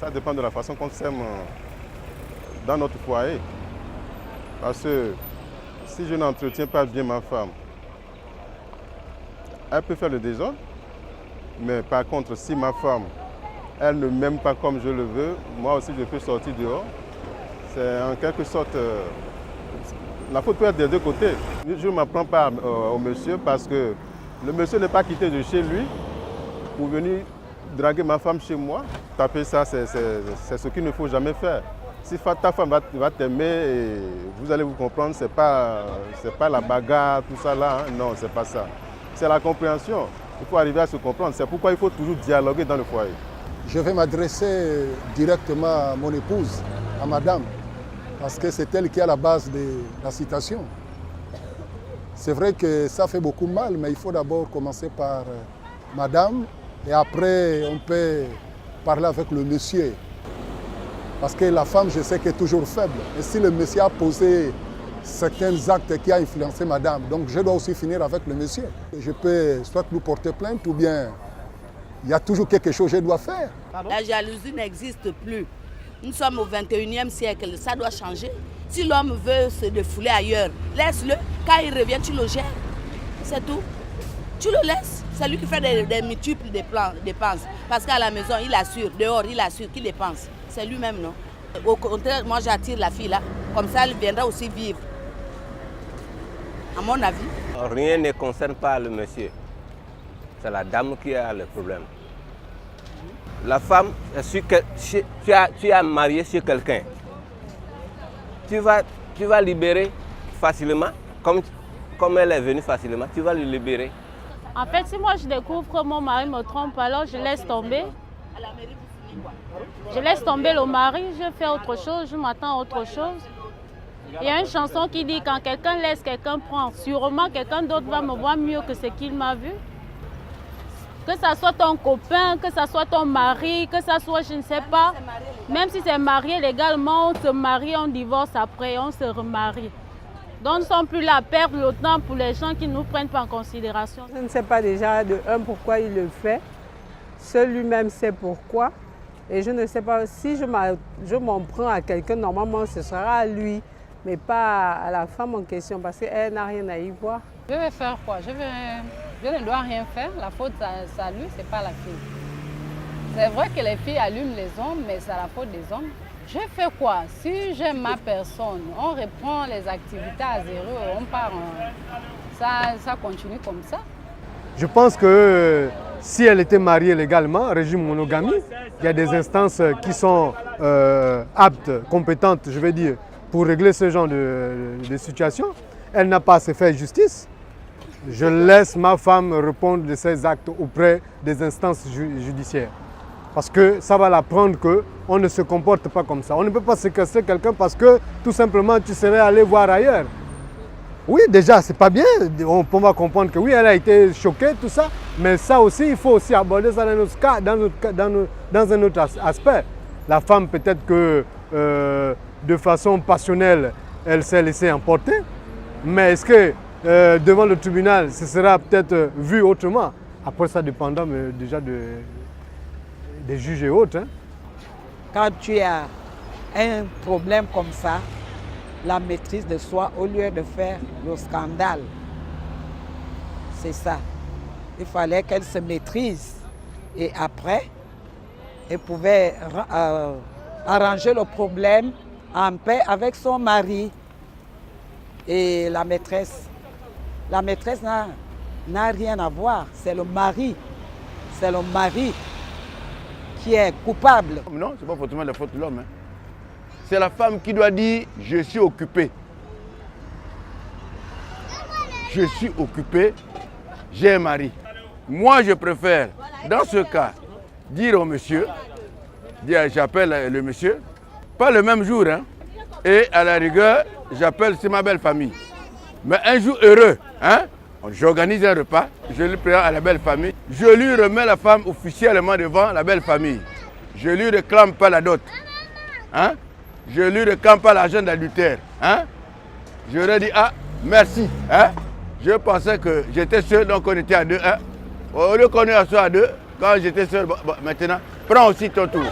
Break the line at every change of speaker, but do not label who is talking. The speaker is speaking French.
Ça dépend de la façon qu'on s'aime dans notre foyer. Parce que si je n'entretiens pas bien ma femme, elle peut faire le désordre. Mais par contre, si ma femme, elle ne m'aime pas comme je le veux, moi aussi je peux sortir dehors. C'est en quelque sorte, la faute peut être des deux côtés. Je ne m'en prends pas au monsieur parce que le monsieur n'est pas quitté de chez lui pour venir draguer ma femme chez moi. Taper ça, c'est ce qu'il ne faut jamais faire. Si ta femme va t'aimer, et vous allez vous comprendre, ce n'est pas la bagarre, tout ça là. Hein. Non, ce n'est pas ça. C'est la compréhension. Il faut arriver à se comprendre. C'est pourquoi il faut toujours dialoguer dans le foyer.
Je vais m'adresser directement à mon épouse, à madame, parce que c'est elle qui est à la base de la citation. C'est vrai que ça fait beaucoup mal, mais il faut d'abord commencer par madame, et après on peut parler avec le monsieur. Parce que la femme, je sais qu'elle est toujours faible. Et si le monsieur a posé certains actes qui ont influencé madame, donc je dois aussi finir avec le monsieur. Je peux soit lui porter plainte ou bien il y a toujours quelque chose que je dois faire.
La jalousie n'existe plus. Nous sommes au 21e siècle, ça doit changer. Si l'homme veut se défouler ailleurs, laisse-le. Quand il revient, tu le gères. C'est tout. Tu le laisses. C'est lui qui fait des multiples dépenses. Parce qu'à la maison, il assure. Dehors, il assure qu'il dépense. C'est lui-même, non? Au contraire, moi j'attire la fille là. Comme ça, elle viendra aussi vivre. À mon avis.
Rien ne concerne pas le monsieur. C'est la dame qui a le problème. La femme, tu as marié sur quelqu'un. Tu vas libérer facilement, comme elle est venue facilement, tu vas le libérer.
En fait, si moi je découvre que mon mari me trompe, alors je laisse tomber. Je laisse tomber le mari, je fais autre chose, je m'attends à autre chose. Il y a une chanson qui dit quand quelqu'un laisse, quelqu'un prend. Sûrement quelqu'un d'autre va me voir mieux que ce qu'il m'a vu. Que ce soit ton copain, que ce soit ton mari, que ce soit je ne sais pas. Même si c'est marié légalement, on se marie, on divorce après, on se remarie. Donc nous ne sommes plus là à perdre le temps pour les gens qui ne nous prennent pas en considération.
Je ne sais pas déjà de un pourquoi il le fait. Seul lui-même sait pourquoi. Et je ne sais pas si je m'en prends à quelqu'un, normalement ce sera à lui, mais pas à la femme en question parce qu'elle n'a rien à y voir.
Je vais faire quoi? Je ne dois rien faire. La faute, c'est à lui, ce n'est pas la fille. C'est vrai que les filles allument les hommes, mais c'est la faute des hommes. Je fais quoi? Si j'aime ma personne, on reprend les activités à zéro, on part, ça continue comme ça.
Je pense que si elle était mariée légalement, régime monogamie, il y a des instances qui sont aptes, compétentes, je vais dire, pour régler ce genre de situation. Elle n'a pas à se faire justice. Je laisse ma femme répondre de ses actes auprès des instances judiciaires. Parce que ça va l'apprendre qu'on ne se comporte pas comme ça. On ne peut pas séquestrer quelqu'un parce que tout simplement tu serais allé voir ailleurs. Oui, déjà, c'est pas bien. On va comprendre que oui, elle a été choquée, tout ça. Mais ça aussi, il faut aussi aborder ça dans notre cas, dans un autre aspect. La femme, peut-être que de façon passionnelle, elle s'est laissée emporter. Mais est-ce que devant le tribunal, ce sera peut-être vu autrement? Après, ça dépendra déjà des juges et autres. Hein.
Quand tu as un problème comme ça, la maîtrise de soi, au lieu de faire le scandale, c'est ça. Il fallait qu'elle se maîtrise. Et après, elle pouvait arranger le problème en paix avec son mari. Et la maîtresse n'a rien à voir, c'est le mari. C'est le mari qui est coupable.
Non, ce n'est pas forcément la faute de l'homme. Hein. C'est la femme qui doit dire « je suis occupée ». Je suis occupée, j'ai un mari. Moi, je préfère, dans ce cas, dire au monsieur, j'appelle le monsieur, pas le même jour, hein, et à la rigueur, j'appelle, c'est ma belle famille. Mais un jour heureux, hein, j'organise un repas, je le présente à la belle famille, je lui remets la femme officiellement devant la belle famille. Je lui réclame pas la dot, hein, je lui réclame pas l'argent d'adultère, hein. Je lui dis, ah, merci, hein. Je pensais que j'étais seul, donc on était à deux, hein. Au lieu qu'on est à deux, quand j'étais seul, bon, maintenant, prends aussi ton tour.